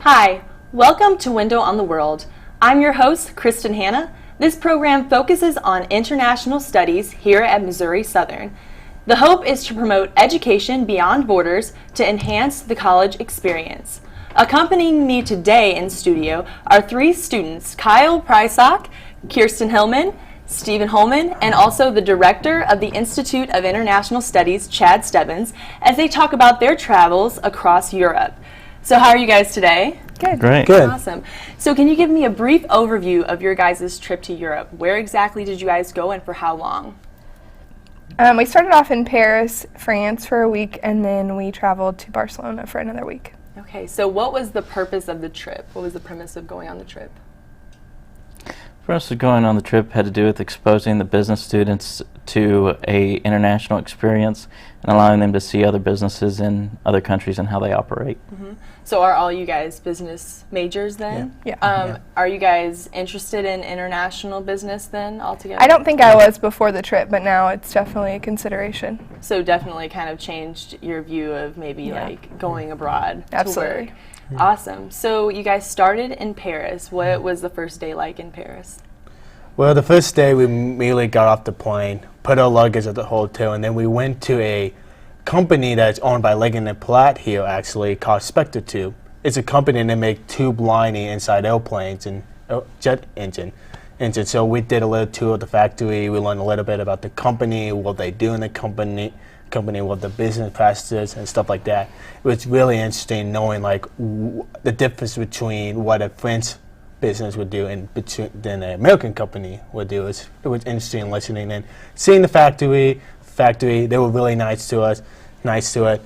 Hi, welcome to Window on the World. I'm your host, Kristen Hanna. This program focuses on international studies here at Missouri Southern. The hope is to promote education beyond borders to enhance the college experience. Accompanying me today in studio are three students, Kyle Prisock, Kierstyn Hillman, Stephen Holman, and also the director of the Institute of International Studies, Chad Stebbins, as they talk about their travels across Europe. So how are you guys today? Good. Great. Good. Awesome. So can you give me a brief overview of your guys' trip to Europe? Where exactly did you guys go and for how long? We started off in Paris, France for a week, and then we traveled to Barcelona for another week. Okay, so what was the purpose of the trip? What was the premise of going on the trip? For us, going on the trip had to do with exposing the business students to a international experience and allowing them to see other businesses in other countries and how they operate. Mm-hmm. So are all you guys business majors then? Yeah. Are you guys interested in international business then altogether? I don't think I was before the trip, but now it's definitely a consideration. So definitely kind of changed your view of maybe like going abroad Absolutely. to work. Awesome. So you guys started in Paris. What was the first day like in Paris? Well, the first day we immediately got off the plane, put our luggage at the hotel, and then we went to a company that's owned by Leggett & Platt here, actually, called Spectre Tube. It's a company that makes tube lining inside airplanes and jet engine. So we did a little tour of the factory. We learned a little bit about the company, what they do in the company, what the business practices and stuff like that. It was really interesting knowing like the difference between what a French business would do and than an American company would do. It was interesting listening and seeing the factory. They were really nice to us. It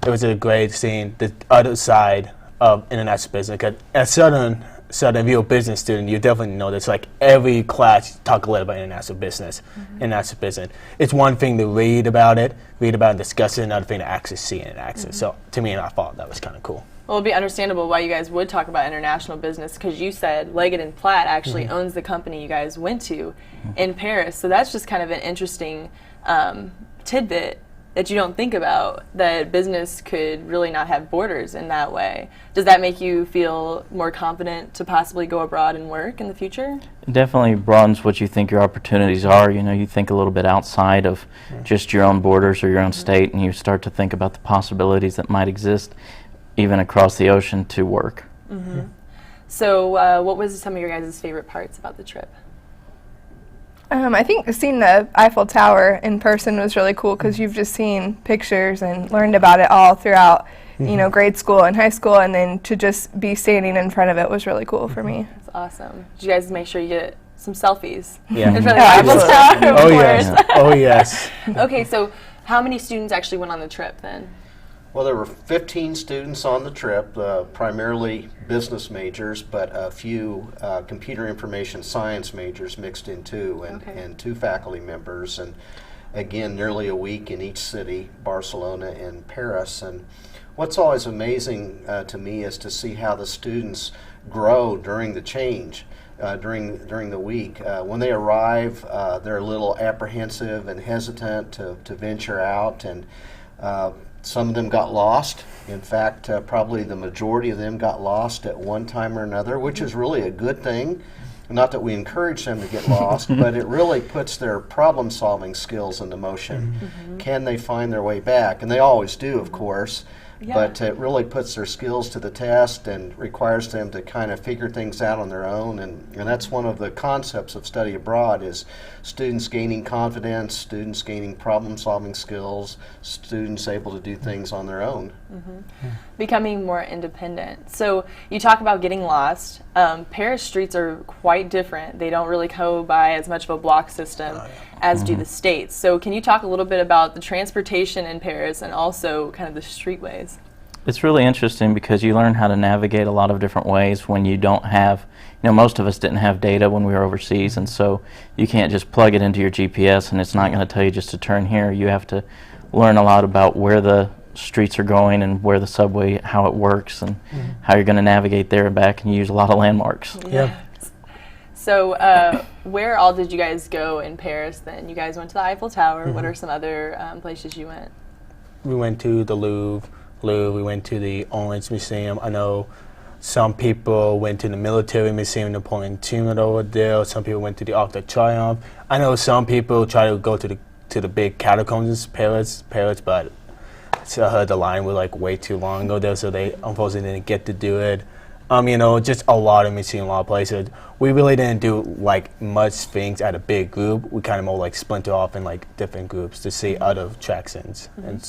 was a great seeing the other side of international business. Because at Southern, if you're a business student, you definitely know this. Like every class, you talk a little about international business. International business. It's one thing to read about it, discuss it. Another thing to actually see it in action. So to me, I thought that was kind of cool. Well, it'd be understandable why you guys would talk about international business because you said Leggett & Platt actually owns the company you guys went to in Paris. So that's just kind of an interesting tidbit that you don't think about, that business could really not have borders in that way. Does that make you feel more confident to possibly go abroad and work in the future? It definitely broadens what you think your opportunities are. You know, you think a little bit outside of just your own borders or your own state, and you start to think about the possibilities that might exist even across the ocean to work. So what was some of your guys' favorite parts about the trip? I think seeing the Eiffel Tower in person was really cool because you've just seen pictures and learned about it all throughout, you know, grade school and high school, and then to just be standing in front of it was really cool for me. That's awesome. Did you guys make sure you get some selfies? Yeah. In front of the Eiffel Tower? Oh yes. Oh yes. Okay, so how many students actually went on the trip then? Well, there were 15 students on the trip, primarily business majors, but a few computer information science majors mixed in too, and two faculty members, and again, nearly a week in each city, Barcelona and Paris. And what's always amazing to me is to see how the students grow during the change. During the week. When they arrive, they're a little apprehensive and hesitant to venture out, and some of them got lost. In fact, probably the majority of them got lost at one time or another, which is really a good thing. Not that we encourage them to get lost, but it really puts their problem-solving skills into motion. Can they find their way back? And they always do, of course. But it really puts their skills to the test and requires them to kind of figure things out on their own. And that's one of the concepts of study abroad is students gaining confidence, students gaining problem-solving skills, students able to do things on their own. Becoming more independent. So you talk about getting lost. Paris streets are quite different. They don't really go by as much of a block system as do the States. So can you talk a little bit about the transportation in Paris and also kind of the streetways? It's really interesting because you learn how to navigate a lot of different ways when you don't have, you know, most of us didn't have data when we were overseas, and so you can't just plug it into your GPS and it's not going to tell you just to turn here. You have to learn a lot about where the streets are going and where the subway, how it works, and how you're going to navigate there and back, and you use a lot of landmarks. Yeah. So where all did you guys go in Paris then? You guys went to the Eiffel Tower. What are some other places you went? We went to the Louvre, Louvre, we went to the Orange Museum. I know some people went to the Military Museum, Napoleon Tomb over there. Some people went to the Arc de Triomphe. I know some people try to go to the big catacombs in Paris, but I heard the line was like way too long ago there, so they unfortunately didn't get to do it. You know, just a lot of museums, a lot of places. We really didn't do like much things at a big group. We kind of more like splinter off in like different groups to see other attractions and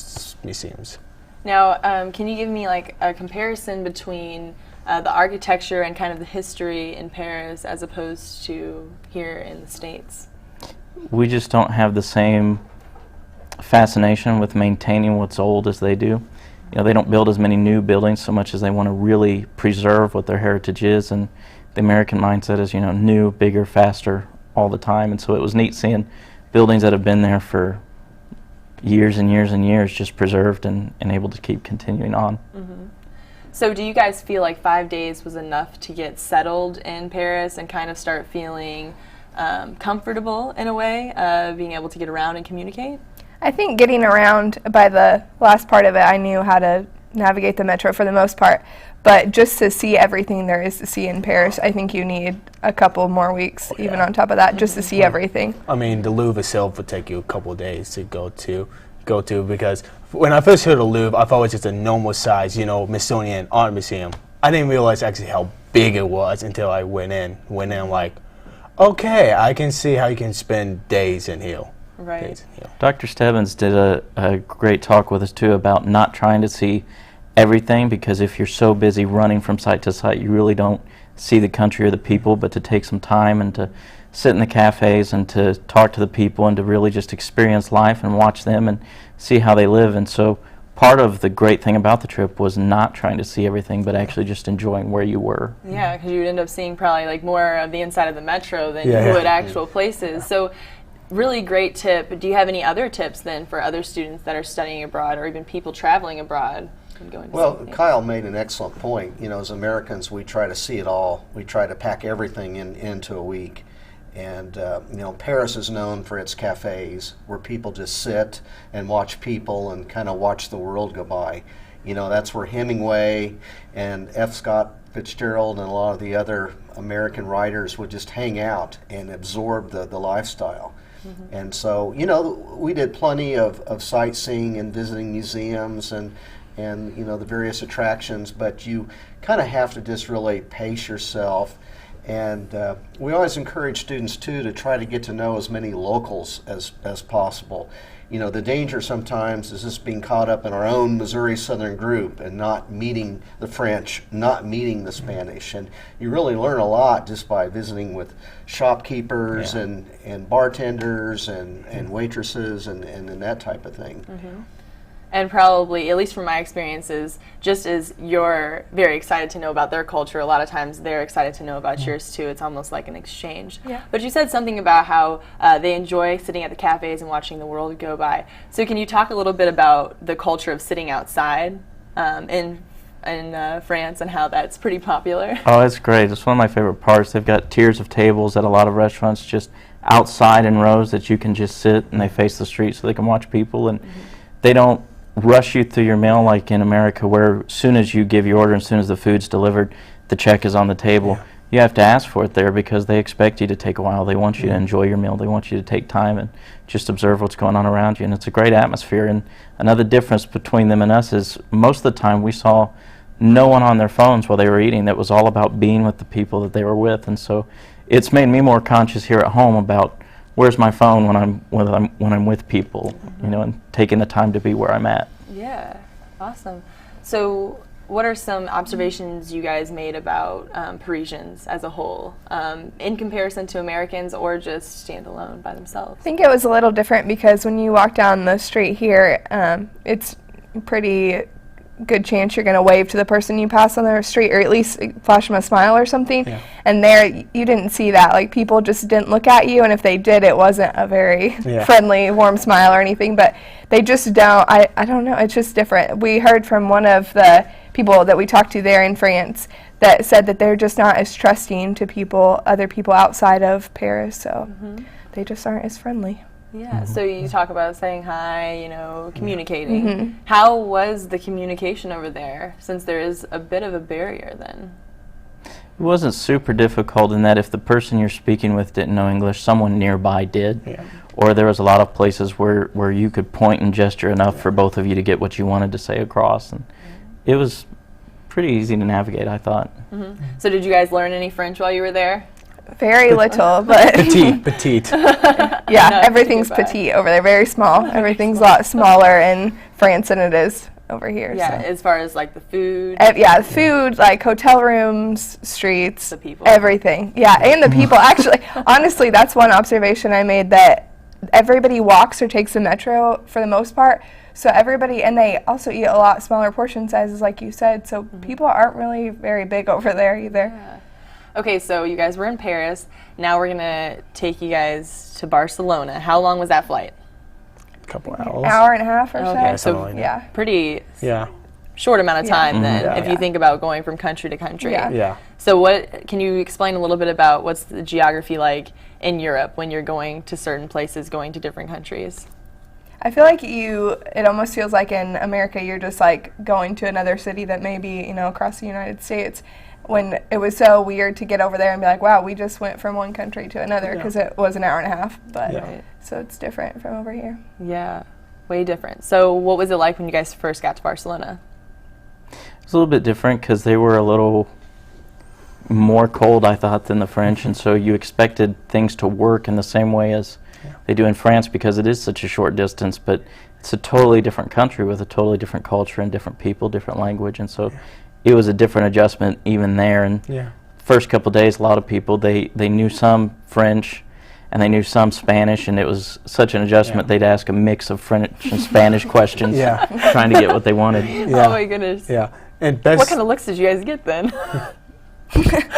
museums. Now, can you give me like a comparison between the architecture and kind of the history in Paris as opposed to here in the States? We just don't have the same fascination with maintaining what's old as they do. You know, they don't build as many new buildings so much as they want to really preserve what their heritage is, and the American mindset is, you know, new, bigger, faster all the time. And so it was neat seeing buildings that have been there for years and years and years just preserved and able to keep continuing on. Mm-hmm. So do you guys feel like 5 days was enough to get settled in Paris and kind of start feeling comfortable in a way, being able to get around and communicate? I think getting around, by the last part of it, I knew how to navigate the metro for the most part. But just to see everything there is to see in Paris, I think you need a couple more weeks, even on top of that, just to see everything. I mean, the Louvre itself would take you a couple of days to go to, because when I first heard of the Louvre, I thought it was just a normal size, you know, Smithsonian art museum. I didn't realize actually how big it was until I went in. I'm like, okay, I can see how you can spend days in here. Right. Dr. Stebbins did a great talk with us too about not trying to see everything, because if you're so busy running from site to site, you really don't see the country or the people, but to take some time and to sit in the cafes and to talk to the people and to really just experience life and watch them and see how they live. And so part of the great thing about the trip was not trying to see everything, but actually just enjoying where you were. Yeah, because you'd end up seeing probably like more of the inside of the metro than you would actual places. So really great tip. Do you have any other tips then for other students that are studying abroad or even people traveling abroad? Well, Kyle made an excellent point. You know, as Americans, we try to see it all. We try to pack everything into a week. And, you know, Paris is known for its cafes where people just sit and watch people and kind of watch the world go by. You know, that's where Hemingway and F. Scott Fitzgerald and a lot of the other American writers would just hang out and absorb the lifestyle. Mm-hmm. And so, you know, we did plenty of sightseeing and visiting museums and you know, the various attractions, but you kind of have to just really pace yourself. And we always encourage students too to try to get to know as many locals as possible. You know, the danger sometimes is just being caught up in our own Missouri Southern group and not meeting the French, not meeting the Spanish. And you really learn a lot just by visiting with shopkeepers and bartenders and waitresses and that type of thing. Mm-hmm. And probably, at least from my experiences, just as you're very excited to know about their culture, a lot of times they're excited to know about yours too. It's almost like an exchange. Yeah. But you said something about how they enjoy sitting at the cafes and watching the world go by. So can you talk a little bit about the culture of sitting outside in France and how that's pretty popular? Oh, it's great. It's one of my favorite parts. They've got tiers of tables at a lot of restaurants just outside in rows that you can just sit and they face the street so they can watch people. And they don't rush you through your meal like in America, where as soon as you give your order, as soon as the food's delivered, the check is on the table. Yeah. You have to ask for it there because they expect you to take a while. They want you to enjoy your meal. They want you to take time and just observe what's going on around you. And it's a great atmosphere. And another difference between them and us is most of the time we saw no one on their phones while they were eating. That was all about being with the people that they were with. And so it's made me more conscious here at home about where's my phone when I'm with people, you know, and taking the time to be where I'm at. Yeah, awesome. So what are some observations you guys made about Parisians as a whole in comparison to Americans or just standalone by themselves? I think it was a little different because when you walk down the street here, it's pretty good chance you're going to wave to the person you pass on the street, or at least flash them a smile or something. Yeah. And there, you didn't see that. Like, people just didn't look at you, and if they did, it wasn't a very friendly, warm smile or anything. But they just don't. I don't know. It's just different. We heard from one of the people that we talked to there in France that said that they're just not as trusting to other people outside of Paris. So they just aren't as friendly. Yeah, so you talk about saying hi, you know, communicating. How was the communication over there, since there is a bit of a barrier then? It wasn't super difficult in that if the person you're speaking with didn't know English, someone nearby did. Yeah. Or there was a lot of places where you could point and gesture enough for both of you to get what you wanted to say across. And it was pretty easy to navigate, I thought. So did you guys learn any French while you were there? Very little, but Petite. yeah, Enough to everything's get by. petite over there, very small. Everything's a lot smaller in France than it is over here. Yeah, so. as far as like the food. Yeah, food, like hotel rooms, streets, The people. everything. Yeah, and the people. Actually, honestly, that's one observation I made, that everybody walks or takes the metro for the most part. So everybody, and they also eat a lot smaller portion sizes, like you said. So people aren't really very big over there either. Yeah. Okay, so you guys were in Paris. Now we're gonna take you guys to Barcelona. How long was that flight? A couple hours. Hour and a half or Okay, so. so like that. Yeah. pretty Yeah. short amount of time then, Yeah. if you think about going from country to country. Yeah. Yeah. So what can you explain a little bit about what's the geography like in Europe when you're going to certain places, going to different countries? I feel like it almost feels like in America you're just like going to another city that may be, across the United States, when it was so weird to get over there and be like, wow, we just went from one country to another, because it was an hour and a half. But Yeah. so it's different from over here. Yeah, way different. So what was it like when you guys first got to Barcelona? It was a little bit different because they were a little more cold, I thought, than the French, and so you expected things to work in the same way as they do in France because it is such a short distance, but it's a totally different country with a totally different culture and different people, different language, and so it was a different adjustment even there. And Yeah. first couple of days, a lot of people, they knew some French and they knew some Spanish, and it was such an adjustment. They'd ask a mix of French and Spanish questions, Yeah. trying to get what they wanted. Yeah. Oh my goodness. Yeah. And best. What kind of looks did you guys get then?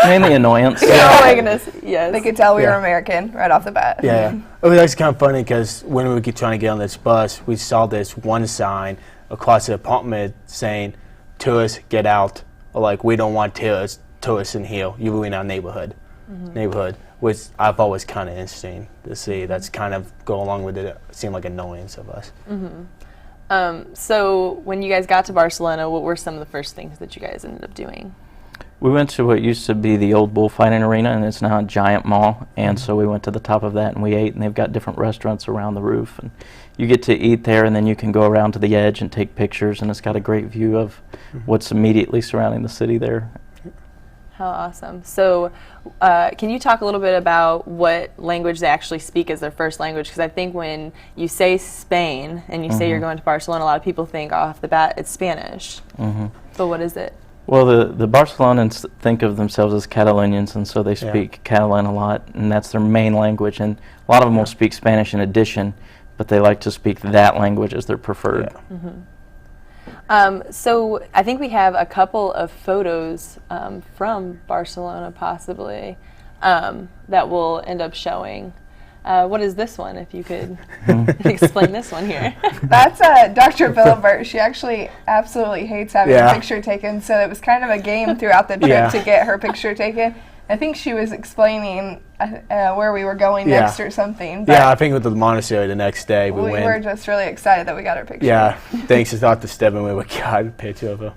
Mainly annoyance. Oh my goodness, yes. They could tell we were Yeah. American right off the bat. Yeah, yeah. It was actually kind of funny because when we were trying to get on this bus, we saw this one sign across the apartment saying, "Tourists, get out!" Or like, "We don't want tourists in here. You ruin our neighborhood." Which I thought was kind of interesting to see. That's kind of go along with it. Seemed like annoyance of us. So when you guys got to Barcelona, what were some of the first things that you guys ended up doing? We went to what used to be the old bullfighting arena, and it's now a giant mall, and so we went to the top of that and we ate, and they've got different restaurants around the roof, and you get to eat there, and then you can go around to the edge and take pictures, and it's got a great view of what's immediately surrounding the city there. How awesome. So can you talk a little bit about what language they actually speak as their first language? Because I think when you say Spain and you say you're going to Barcelona, a lot of people think off the bat it's Spanish. But what is it? Well, the Barcelonans think of themselves as Catalonians, and so they speak Catalan a lot, and that's their main language, and a lot of them will speak Spanish in addition, but they like to speak that language as their preferred. So I think we have a couple of photos from Barcelona possibly that we'll end up showing. What is this one, if you could explain this one here? That's Dr. Bilibert. She actually absolutely hates having a picture taken, so it was kind of a game throughout the trip to get her picture taken. I think she was explaining where we were going next or something. But Yeah, I think with the monastery the next day we went. were just really excited that we got her picture. Yeah, thanks to Dr. Stebbins, we got a picture of her.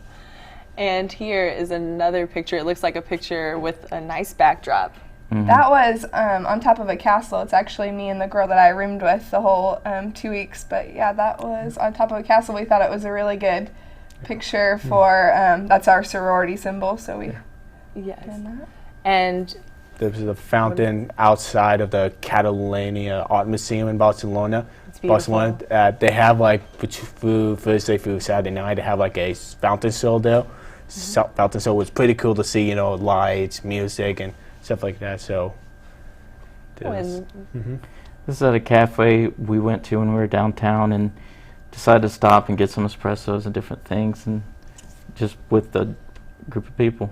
And here is another picture. It looks like a picture with a nice backdrop. That was on top of a castle. It's actually me and the girl that I roomed with the whole 2 weeks. But yeah, that was on top of a castle. We thought it was a really good picture for, that's our sorority symbol, so we Yes. did that. And There's a fountain outside of the Catalonia Art Museum in Barcelona. It's beautiful. Barcelona, they have like Thursday through Saturday night. They have like a fountain show there. Fountain show was pretty cool to see. Lights, music, and stuff like that. So. when, This is at a cafe we went to when we were downtown and decided to stop and get some espressos and different things, and just with a group of people.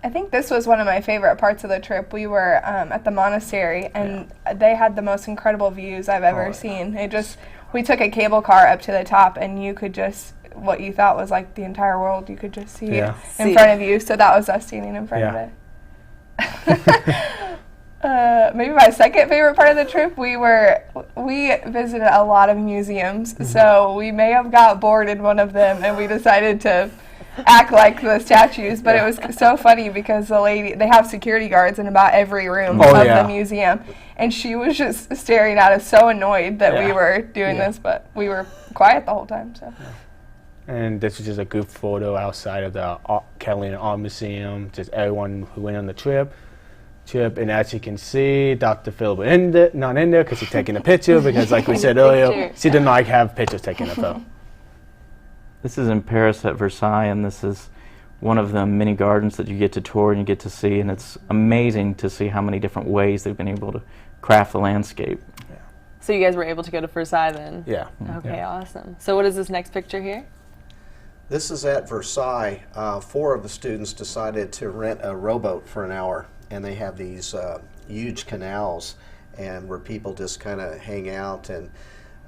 I think this was one of my favorite parts of the trip. We were at the monastery, and they had the most incredible views I've ever seen. We took a cable car up to the top, and you could just, what you thought was like the entire world, you could just see in front of you. So that was us standing in front of it. Maybe my second favorite part of the trip, we visited a lot of museums, so we may have got bored in one of them, and we decided to act like the statues. But it was so funny because they have security guards in about every room of the museum, and she was just staring at us, so annoyed that we were doing this, but we were quiet the whole time. So. And this was just a group photo outside of the Catalina Art Museum. Just everyone who went on the trip, and as you can see, Dr. Phil not in there because he's taking a picture because, like we said earlier, she didn't like have pictures taken of her. This is in Paris at Versailles, and this is one of the many gardens that you get to tour and you get to see, and it's amazing to see how many different ways they've been able to craft the landscape. Yeah. So you guys were able to go to Versailles then? Yeah. Okay, awesome. So what is this next picture here? This is at Versailles. 4 of the students decided to rent a rowboat for an hour, and they have these huge canals and where people just kind of hang out. And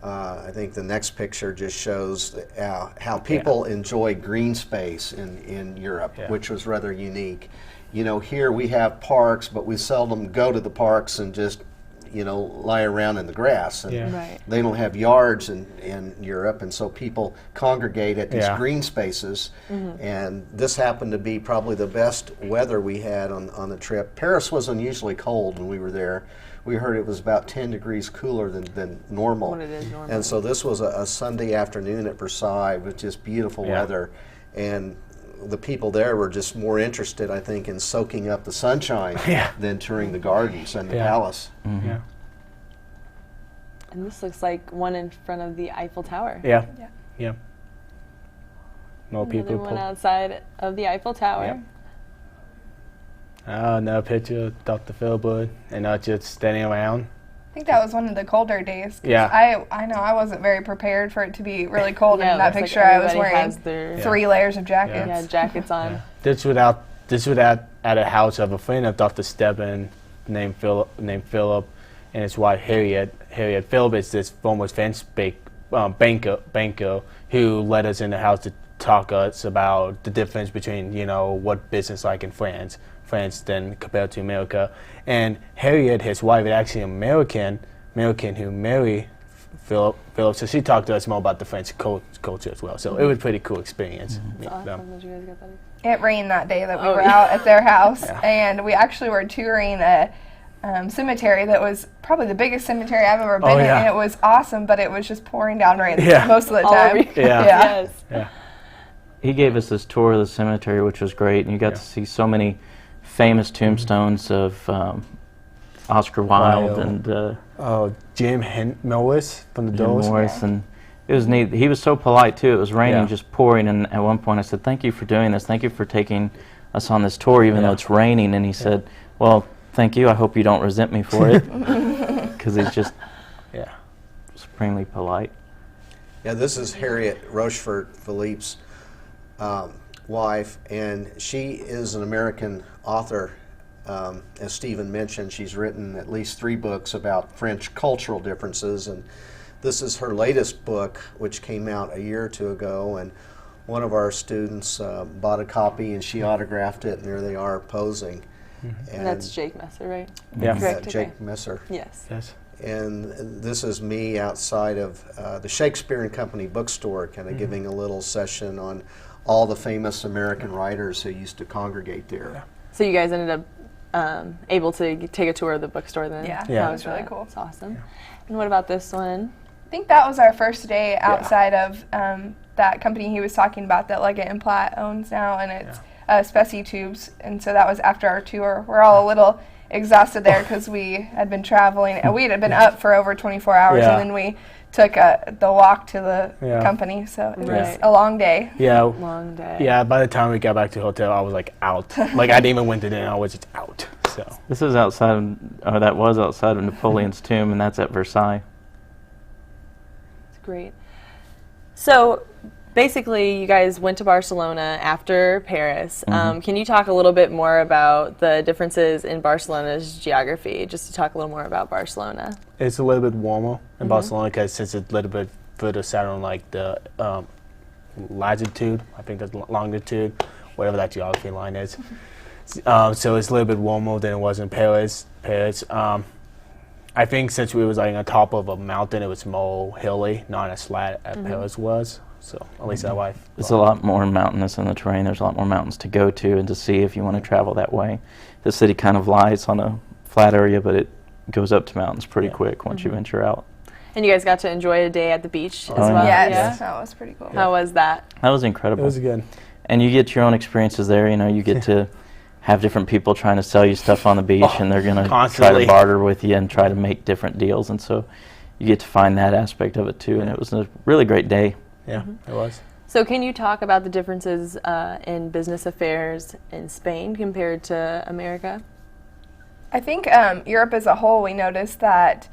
I think the next picture just shows how people enjoy green space in Europe, which was rather unique. You know, here we have parks, but we seldom go to the parks and just lie around in the grass. And they don't have yards in Europe, and so people congregate at these green spaces. And this happened to be probably the best weather we had on the trip. Paris was unusually cold when we were there. We heard it was about 10 degrees cooler than normal. What it is normal. And so this was a Sunday afternoon at Versailles with just beautiful weather. And the people there were just more interested, I think, in soaking up the sunshine than touring the gardens and the palace. Yeah. And this looks like one in front of the Eiffel Tower. Yeah. More Another people. one outside of the Eiffel Tower. Another picture of Dr. Philbud and not just standing around. I think that was one of the colder days. Yeah. I know I wasn't very prepared for it to be really cold. Yeah, in that it looks picture, like I was everybody wearing has their 3 layers of jackets. Yeah, jackets on. Yeah. This was at a house of a friend of Dr. Stebbins named Philip, and his wife Harriet. Harriet Philip is this former French banker who led us in the house to talk us about the difference between what business like in France then compared to America. And Harriet, his wife, is actually American who married Philip. So she talked to us more about the French culture as well. So it was a pretty cool experience. It's awesome that you guys got that. It rained that day that we were out at their house, and we actually were touring a cemetery that was probably the biggest cemetery I've ever been in, and it was awesome, but it was just pouring down rain most of the time. Yes. He gave us this tour of the cemetery, which was great, and you got to see so many famous tombstones of Oscar Wilde and Jim Morris from the Jim Doors. Morris, and it was neat. He was so polite too. It was raining, just pouring, and at one point I said, "Thank you for doing this. Thank you for taking us on this tour, even though it's raining." And he said, "Well, thank you. I hope you don't resent me for it," because he's just supremely polite. Yeah, this is Harriet Rochefort Philippe's wife, and she is an American author. As Stephen mentioned, she's written at least 3 books about French cultural differences, and this is her latest book, which came out a year or 2 ago, and one of our students bought a copy, and she autographed it, and there they are posing. And that's Jake Messer, right? Yeah. Correct, Jake Messer. Yes. And this is me outside of the Shakespeare and Company bookstore, kind of giving a little session on all the famous American writers who used to congregate there. So you guys ended up able to take a tour of the bookstore then? Yeah, That was really cool. That's awesome. And what about this one? I think that was our first day outside of that company he was talking about that Leggett and Platt owns now, and it's Specie Tubes, and so that was after our tour. We're all a little exhausted there because we had been traveling, and we had been up for over 24 hours, and then we took the walk to the company, so it was a long day. Long day. Yeah, by the time we got back to the hotel, I was like out. Like I didn't even went to dinner, I was just out. So this is outside of, that was outside of Napoleon's tomb, and that's at Versailles. It's great. So basically, you guys went to Barcelona after Paris. Can you talk a little bit more about the differences in Barcelona's geography, just to talk a little more about Barcelona? it's a little bit warmer in Barcelona because since it's a little bit further south on like the latitude, I think that's longitude, whatever that geography line is. so it's a little bit warmer than it was in Paris. I think since we was like on top of a mountain, it was more hilly, not as flat as Paris was. So at least that way. It's a lot more mountainous in the terrain. There's a lot more mountains to go to and to see if you want to travel that way. The city kind of lies on a flat area, but it goes up to mountains pretty quick once you venture out. And you guys got to enjoy a day at the beach as Oh, well? Yes, Yeah. that was pretty cool. How was that? That was incredible. It was good. And you get your own experiences there. You know, you get to have different people trying to sell you stuff on the beach, and they're going to try constantly. to barter with you and try to make different deals. And so you get to find that aspect of it too. And it was a really great day. Yeah, it was. So can you talk about the differences in business affairs in Spain compared to America? I think Europe as a whole, we noticed that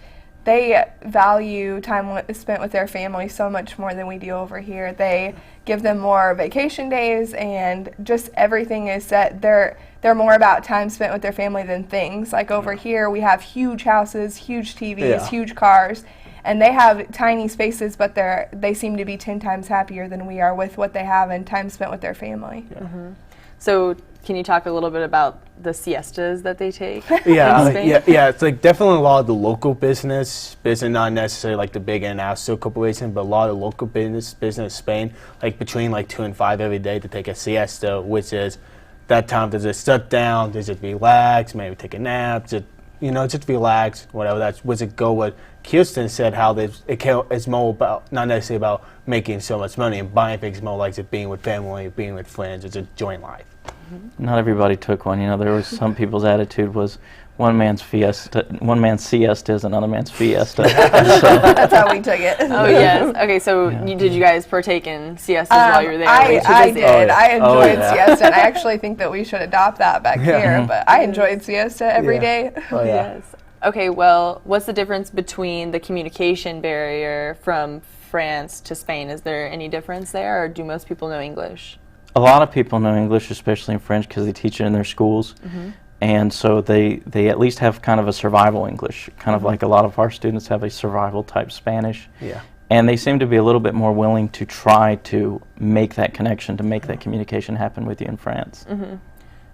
they value time spent with their family so much more than we do over here. They give them more vacation days, and just everything is set. They're more about time spent with their family than things. Like over here, we have huge houses, huge TVs, huge cars, and they have tiny spaces, but they seem to be 10 times happier than we are with what they have and time spent with their family. So can you talk a little bit about the siestas that they take Yeah, in Spain? it's like definitely a lot of the local business, not necessarily like the big international corporation, but a lot of local business in Spain, like between like 2 and 5 every day to take a siesta, which is that time to just shut down, to just relax, maybe take a nap, just relax, whatever. That's was it go what Kierstyn said, how it's more about, not necessarily about making so much money and buying things, more like just being with family, being with friends, it's enjoying life. Not everybody took one. You know, there was some people's attitude was one man's siesta is another man's fiesta. That's how we took it. Oh, yes. Okay, so did you guys partake in siestas while you were there? Were you too I busy? did. I enjoyed yeah. siesta, and I actually think that we should adopt that back here, but I enjoyed siesta every day. Oh yeah. Yes. Okay, well, what's the difference between the communication barrier from France to Spain? Is there any difference there, or do most people know English? A lot of people know English, especially in French, because they teach it in their schools. And so they at least have kind of a survival English, kind of like a lot of our students have a survival type Spanish. Yeah. And they seem to be a little bit more willing to try to make that connection, to make that communication happen with you in France. Than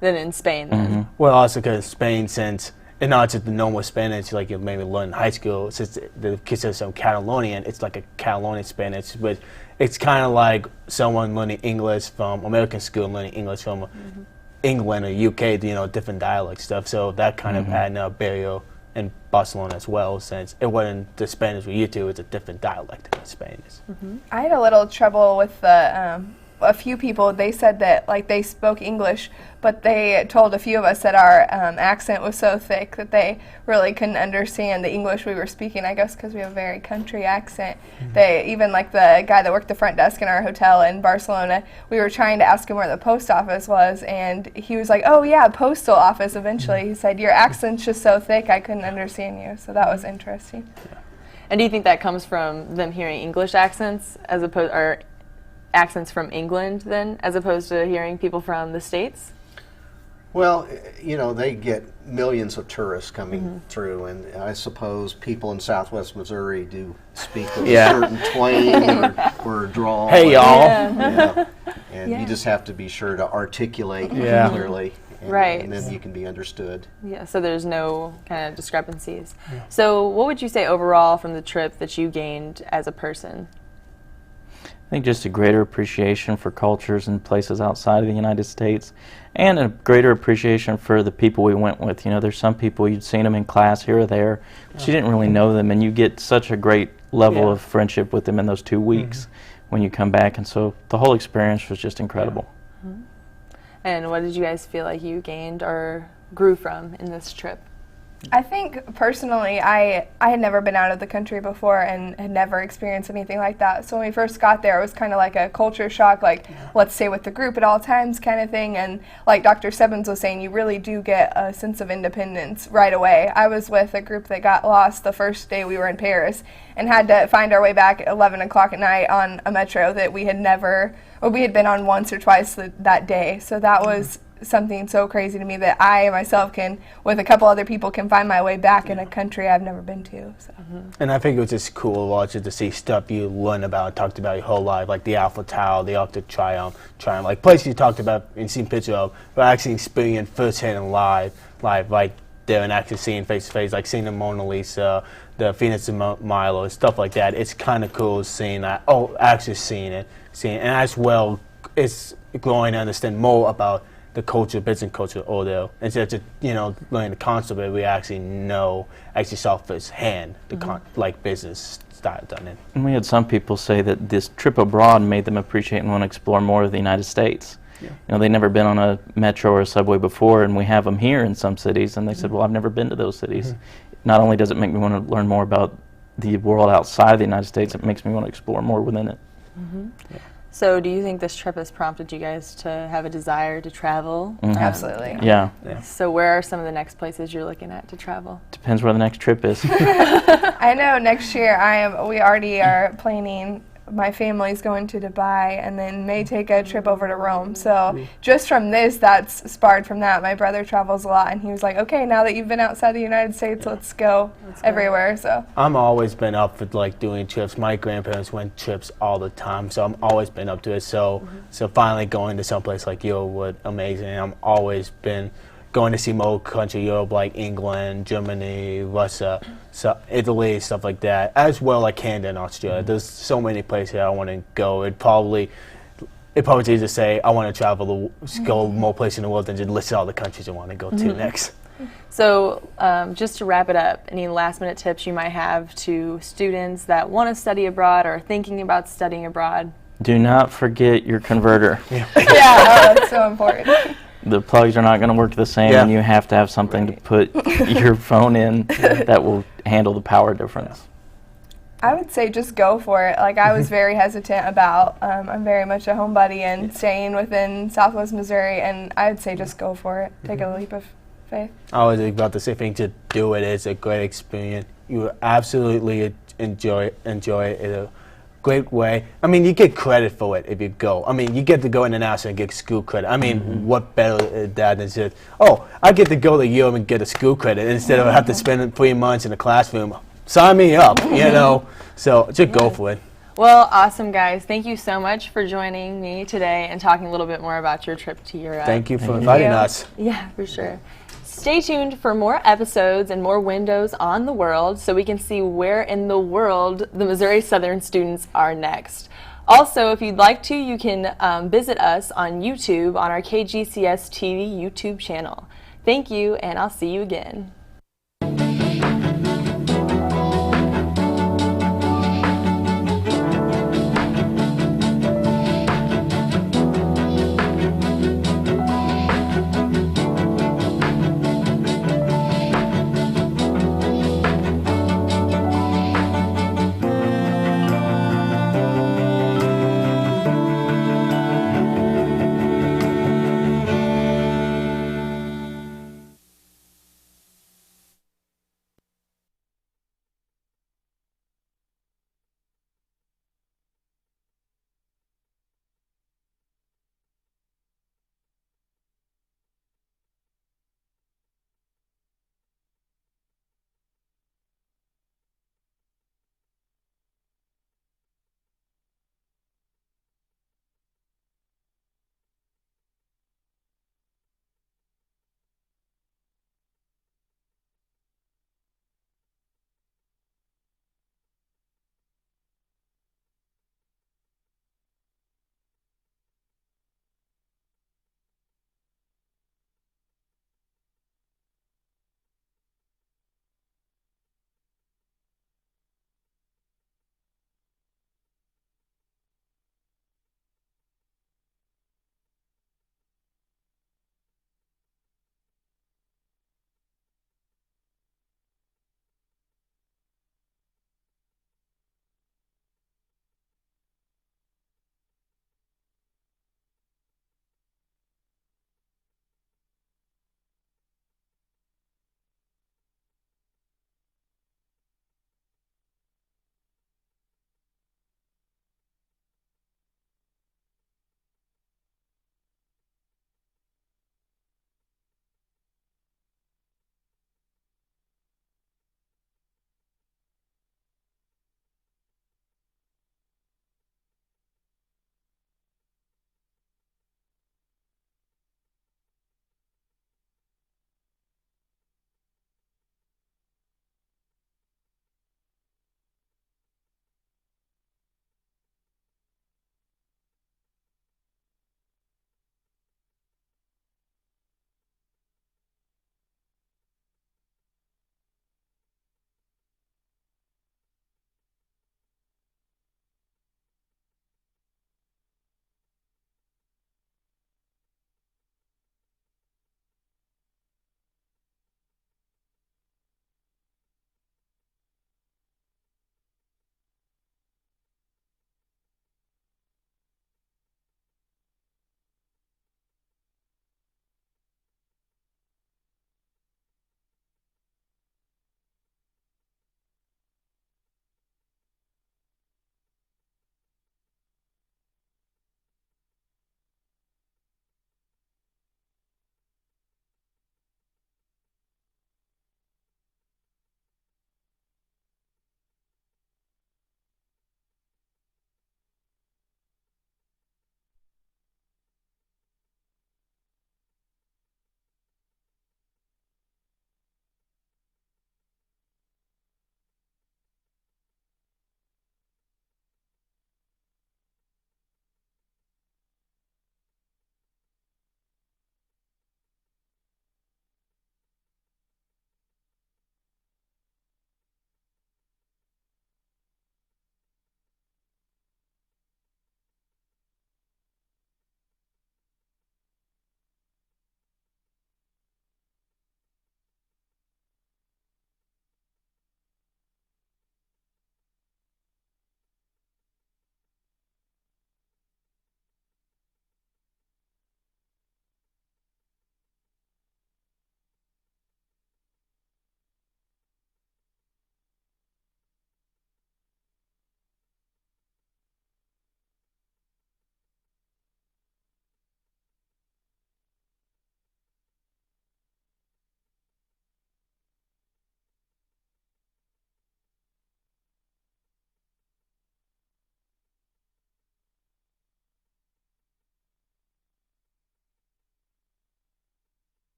in Spain, then? Well, also because Spain, since it's not just the normal Spanish like you maybe learn in high school, since the kids have some Catalonian, it's like a Catalonian Spanish, but it's kind of like someone learning English from American school and learning English from England or UK, different dialect stuff. So that kind of had a barrier in Barcelona as well, since it wasn't the Spanish we used to, it's a different dialect in Spanish. I had a little trouble with a few people. They said that like they spoke English, but they told a few of us that our accent was so thick that they really couldn't understand the English we were speaking, I guess because we have a very country accent. They even, like the guy that worked the front desk in our hotel in Barcelona, we were trying to ask him where the post office was, and he was like, oh yeah, postal office eventually. He said, your accent's just so thick I couldn't understand you. So that was interesting. And do you think that comes from them hearing English accents as opposed, or accents from England then, as opposed to hearing people from the States? Well, they get millions of tourists coming through, and I suppose people in Southwest Missouri do speak with a certain twang or drawl. Hey, y'all. And you just have to be sure to articulate clearly, and then you can be understood. Yeah, so there's no kind of discrepancies. So what would you say overall from the trip that you gained as a person? I think just a greater appreciation for cultures and places outside of the United States, and a greater appreciation for the people we went with. There's some people you'd seen them in class here or there, but you didn't really know them, and you get such a great level of friendship with them in those 2 weeks when you come back, and so the whole experience was just incredible. And what did you guys feel like you gained or grew from in this trip? I think personally, I had never been out of the country before and had never experienced anything like that. So when we first got there, it was kind of like a culture shock, like let's stay with the group at all times kind of thing. And like Dr. Stebbins was saying, you really do get a sense of independence right away. I was with a group that got lost the first day we were in Paris and had to find our way back at 11 o'clock at night on a metro that we had been on once or twice that day. So that was something so crazy to me that I myself can, with a couple other people, can find my way back in a country I've never been to. So. And I think it was just cool to watch it, to see stuff you learn about, talked about your whole life, like the Eiffel Tower, the Arc de Triomphe, like places you talked about and seen pictures of, but actually experienced firsthand and live, like there and actually seeing face to face, like seeing the Mona Lisa, the Venus de Milo, stuff like that. It's kind of cool seeing that. Oh, actually seeing it, and as well, it's growing to understand more about the culture, business culture, although instead of just, learning the concept, we actually saw firsthand the like business style done in. And we had some people say that this trip abroad made them appreciate and want to explore more of the United States. Yeah. They'd never been on a metro or a subway before, and we have them here in some cities, and they said, well, I've never been to those cities. Not only does it make me want to learn more about the world outside the United States, it makes me want to explore more within it. Yeah. So do you think this trip has prompted you guys to have a desire to travel? Absolutely. Yeah. So where are some of the next places you're looking at to travel? Depends where the next trip is. I know next year we already are planning. My family's going to Dubai and then may take a trip over to Rome. So just from this, that's sparred from that. My brother travels a lot, and he was like, okay, now that you've been outside the United States, let's go everywhere. So I'm always been up for like doing trips. My grandparents went trips all the time, so I'm always been up to it. So finally going to someplace like Europe was amazing. I'm always been going to see more country, Europe, like England, Germany, Russia, Italy, stuff like that, as well like Canada and Australia. There's so many places I want to go. It probably easy to say I want to travel, go more places in the world than just list all the countries I want to go to next. So just to wrap it up, any last minute tips you might have to students that want to study abroad or are thinking about studying abroad? Do not forget your converter. that's so important. The plugs are not going to work the same, and you have to have something to put your phone in that will handle the power difference. I would say just go for it. Like, I was very hesitant about, I'm very much a homebody and staying within Southwest Missouri, and I would say just go for it. Take a leap of faith. I was about to say, to do it. It's a great experience. You will absolutely enjoy it in a great way. I mean, you get credit for it if you go. I mean, you get to go international and get school credit. I mean, what better is that than just, I get to go to Europe and get a school credit instead of have to spend 3 months in a classroom. Sign me up, So just go for it. Well, awesome, guys. Thank you so much for joining me today and talking a little bit more about your trip to Europe. Thank you for inviting us. Yeah, for sure. Stay tuned for more episodes and more windows on the world so we can see where in the world the Missouri Southern students are next. Also, if you'd like to, you can visit us on YouTube on our KGCS TV YouTube channel. Thank you, and I'll see you again.